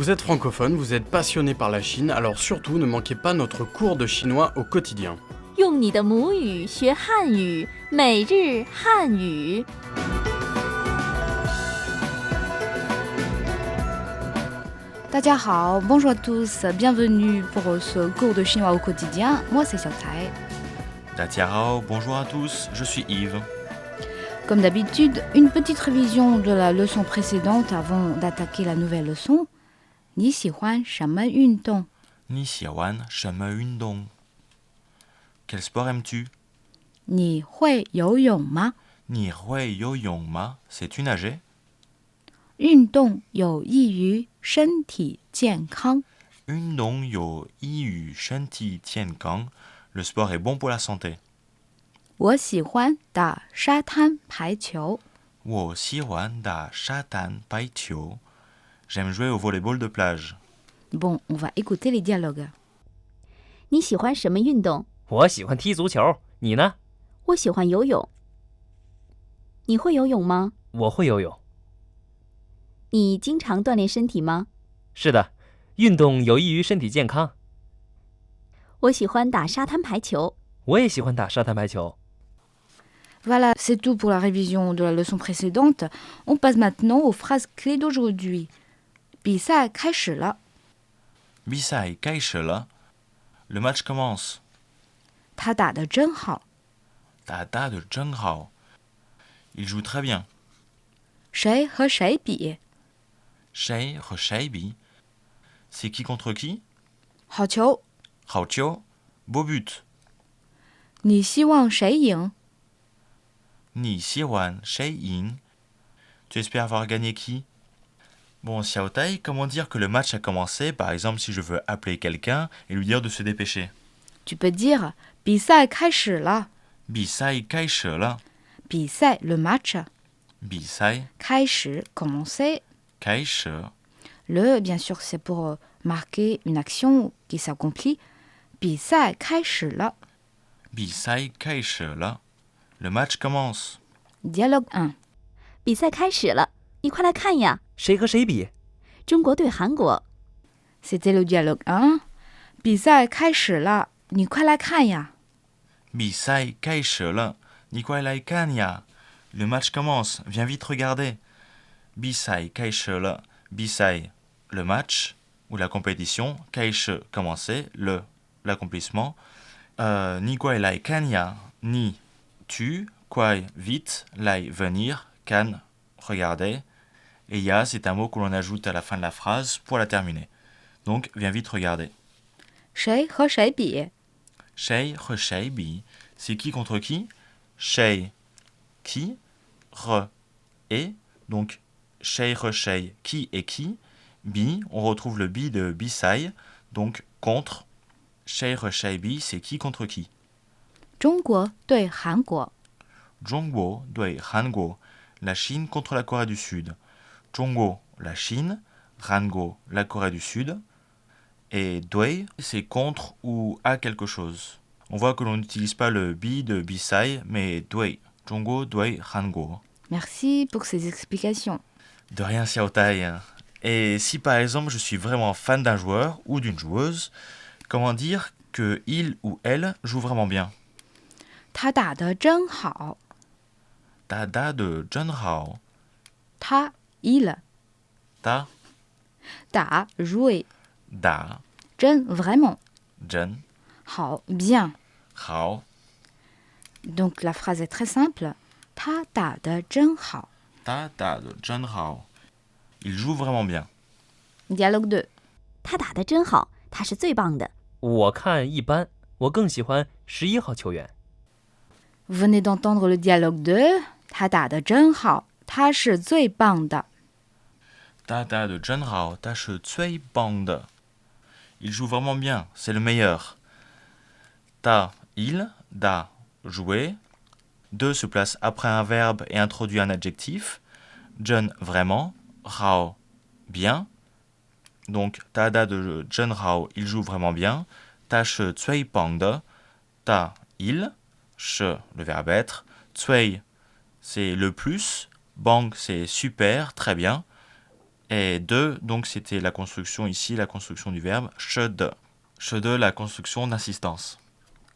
Vous êtes francophone, vous êtes passionné par la Chine, alors surtout ne manquez pas notre cours de chinois au quotidien. 用你的母语学汉语，每日汉语。大家好 bonjour à tous, bienvenue pour ce cours de chinois au quotidien. Moi, c'est Xiaotai. Datiarao, bonjour à tous, je suis Yves. Comme d'habitude, une petite révision de la leçon précédente avant d'attaquer la nouvelle leçon. 你喜欢什么运动？ Ni xiawan sheme yundong. Quel sport aimes-tu? 你会游泳吗？ Ni hui yoyong ma, sais-tu nager? 运动有益于身体健康。 Yundong yo iyu shanti tiankang. Le sport est bon pour la santé. 我喜欢打沙滩排球。 Wo xiwan da shatan pai qiu. J'aime jouer au volleyball de plage. Bon, on va écouter les dialogues. 你喜欢什么运动？我喜欢踢足球，你呢？我喜欢游泳。你会游泳吗？我会游泳。你经常锻炼身体吗？是的，运动有益于身体健康。我喜欢打沙滩排球。我也喜欢打沙滩排球。 Voilà, c'est tout pour la révision de la leçon précédente. On passe maintenant aux phrases clés d'aujourd'hui. 比赛开始了。 Bisai kaishi le. Le match commence. 他打得真好。 Da da de zheng hao. Il joue très bien. 谁和谁比？ Shei he shei bi. C'est qui contre qui? 好球！ Hao Qiu. Beau but. 你希望谁赢？ Ni xiwan shei yin. Tu espères avoir gagné qui? Bon, Xiaotai, comment dire que le match a commencé, par exemple si je veux appeler quelqu'un et lui dire de se dépêcher? Tu peux dire 比赛开始了。 Bisai kaishi le. 比赛 le match. Bisai 开始 commencer. kaishi. Le, bien sûr, c'est pour marquer une action qui s'accomplit. 比赛开始了。 Bisai kaishi le. Le match commence. Dialogue 1. 比赛开始了，你快来看呀！谁和谁比？中国对韩国。 C'était le dialogue 1. 比赛开始了，你快来看呀！ Bisai kaishi le. Nikolai Kanya. Le match commence. Viens vite regarder. Bisai kaishi le. Bisai, le match ou la compétition. Kaishi, commencer. Le, l'accomplissement. Nikolai Kanya. Ni, tu. Kwai, vite. Lai, venir. Kan, regarder. Et ya, c'est un mot que l'on ajoute à la fin de la phrase pour la terminer. Donc, viens vite regarder. 谁和谁比？ Shei, re, shei, bi. C'est qui contre qui? Shei, qui? Re, et. Donc, shei, re, shei, qui et qui? Bi, on retrouve le bi de bisai. Donc, contre. Shei, re, shei, bi, c'est qui contre qui? 中国对韩国。 Zhongguo, dui, Hanguo. La Chine contre la Corée du Sud. Zhongguo, la Chine. Hanguo, la Corée du Sud. Et dui, c'est contre ou à quelque chose. On voit que l'on n'utilise pas le bi de bisai, mais dui. Zhongguo, dui, Hanguo. Merci pour ces explications. De rien, Xiaotai. Et si par exemple je suis vraiment fan d'un joueur ou d'une joueuse, comment dire que il ou elle joue vraiment bien? 他打得真好。 Da da de Zhen Hao. 他 il Da 打 jouer da 真 vraiment Zhen 好 bien. Hao. Donc la phrase est très simple. 他打得真好。 Da da de Zhen Hao. Il joue vraiment bien. Dialogue 2. 他打得真好，他是最棒的。我看一般，我更喜欢11号球员。 Vous venez d'entendre le dialogue 2. 他打得真好，他是最棒的。 Da da de Zhen Hao. Da shi cui bang de. Il joue vraiment bien. C'est le meilleur. Da, il, da, jouer. 2 se place après un verbe et introduit un adjectif. Zhen, vraiment. Hao, bien. Donc, da da de Zhen Hao, il joue vraiment bien. Ta shi cui bang de. Ta, il. She, le verbe être. Cui, c'est le plus. Bang, c'est super, très bien. Et de, donc c'était la construction ici, la construction du verbe 是的. 是的, la construction d'assistance.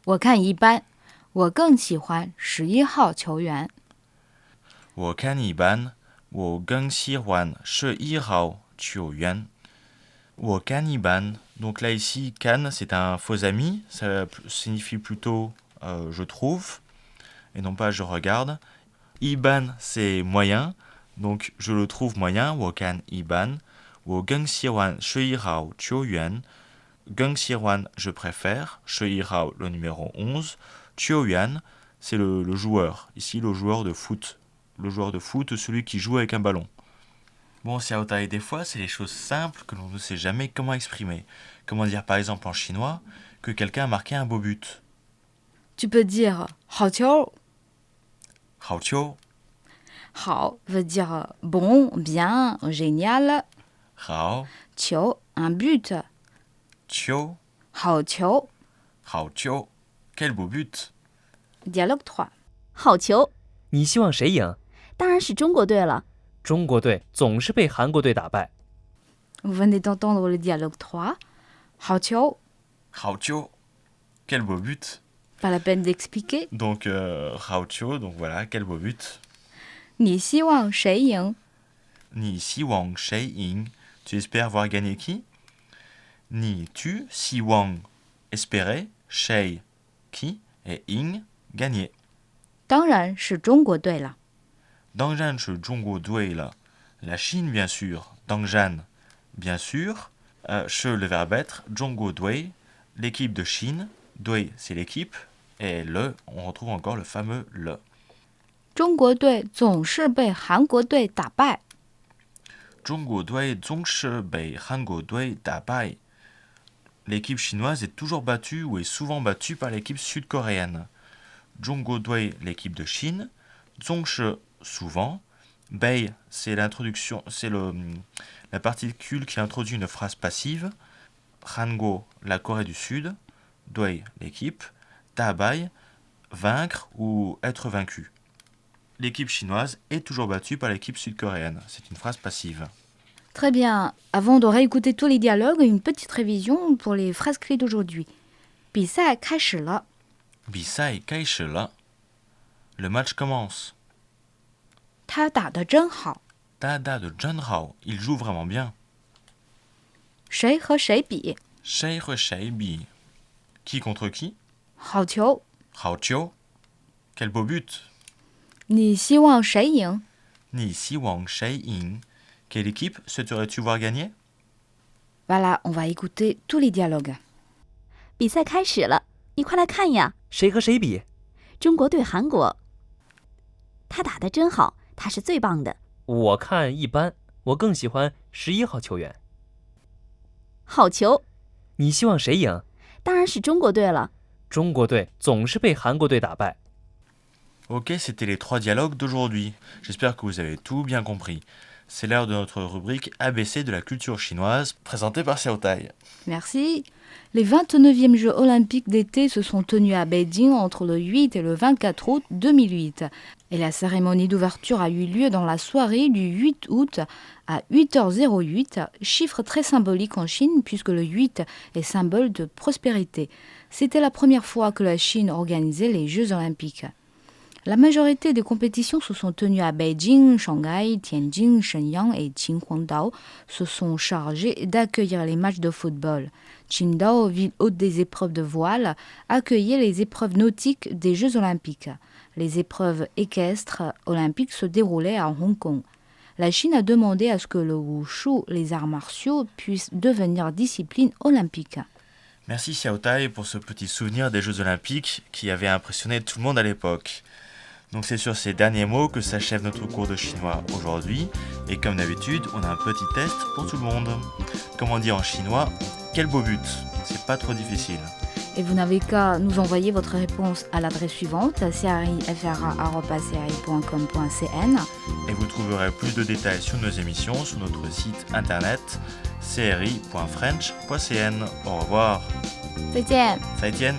我看一般，我更喜欢11号球员。我看一般，我更喜欢11号球员。我看一般, donc là ici, kan c'est un faux ami, ça signifie plutôt je trouve, et non pas je regarde. Iban c'est moyen, donc je le trouve moyen, 我看一般。我更喜欢11号球员。更喜欢 je préfère, 11号 le numéro 11, 球员 c'est le joueur, ici le joueur de foot. Le joueur de foot, celui qui joue avec un ballon. Bon, Xiaotai, des fois, c'est les choses simples que l'on ne sait jamais comment exprimer. Comment dire, par exemple, en chinois, que quelqu'un a marqué un beau but. Tu peux dire 好球。好球, 好 veut dire bon, bien, génial. 好, 球 un but. 球,好球。好球, quel beau but. Dialogue 3. 好球，你希望谁赢？当然是中国队了。中国队总是被韩国队打败。 Vous venez d'entendre le dialogue 3. 好球 好球, quel beau but. pas la peine d'expliquer. Donc, 好球, donc voilà, quel beau but. 你希望谁赢？你希望谁赢? Tu espères voir gagner qui? Ni tu, si wang, espérer, shay, qui, et ing, gagner. 当然是中国队了。Dangjan是中国队了. La Chine, bien sûr. Dangjan, bien sûr. Che, le verbe être. 中国队, l'équipe de Chine. Doi, c'est l'équipe. Et le, on retrouve encore le fameux le. 中国队总是被韩国队打败。中国队总是被韩国队打败. L'équipe chinoise est toujours battue ou est souvent battue par l'équipe sud-coréenne. Zhongguodui, l'équipe de Chine. Zhongshe, souvent. Bei, c'est l'introduction, c'est la particule qui introduit une phrase passive. Hango, la Corée du Sud. Doi, l'équipe. Dabai, vaincre ou être vaincu. L'équipe chinoise est toujours battue par l'équipe sud-coréenne. C'est une phrase passive. Très bien. Avant de réécouter tous les dialogues, une petite révision pour les phrases clés d'aujourd'hui. 比赛开始了。比赛开始了. Le match commence. 他打得真好。他打得真好, il joue vraiment bien. 谁和谁比？谁和谁比? Qui contre qui? 好球。好球. Quel beau but. 你希望谁赢？你希望谁赢? Quelle équipe souhaiterais-tu voir gagner? Voilà, on va écouter tous les dialogues. 比赛开始了，你快来看呀！谁和谁比？中国对韩国。他打得真好，他是最棒的。我看一般，我更喜欢11号球员。好球！你希望谁赢？当然是中国队了。中国队总是被韩国队打败。 Ok, c'était les 3 dialogues d'aujourd'hui. J'espère que vous avez tout bien compris. C'est l'heure de notre rubrique ABC de la culture chinoise, présentée par Xiaotai. Merci. Les 29e Jeux olympiques d'été se sont tenus à Beijing entre le 8 et le 24 août 2008. Et la cérémonie d'ouverture a eu lieu dans la soirée du 8 août à 8h08, chiffre très symbolique en Chine puisque le 8 est symbole de prospérité. C'était la première fois que la Chine organisait les Jeux olympiques. La majorité des compétitions se sont tenues à Beijing, Shanghai, Tianjin, Shenyang et Qinhuangdao se sont chargés d'accueillir les matchs de football. Qingdao, ville hôte des épreuves de voile, accueillait les épreuves nautiques des Jeux olympiques. Les épreuves équestres olympiques se déroulaient à Hong Kong. La Chine a demandé à ce que le wushu, les arts martiaux, puissent devenir discipline olympique. Merci Xiaotai pour ce petit souvenir des Jeux olympiques qui avait impressionné tout le monde à l'époque. Donc c'est sur ces derniers mots que s'achève notre cours de chinois aujourd'hui. Et comme d'habitude, on a un petit test pour tout le monde. Comme on dit en chinois, quel beau but. C'est pas trop difficile. Et vous n'avez qu'à nous envoyer votre réponse à l'adresse suivante, crifra@cri.com.cn. Et vous trouverez plus de détails sur nos émissions sur notre site internet cri.french.cn. Au revoir. 再见。再见。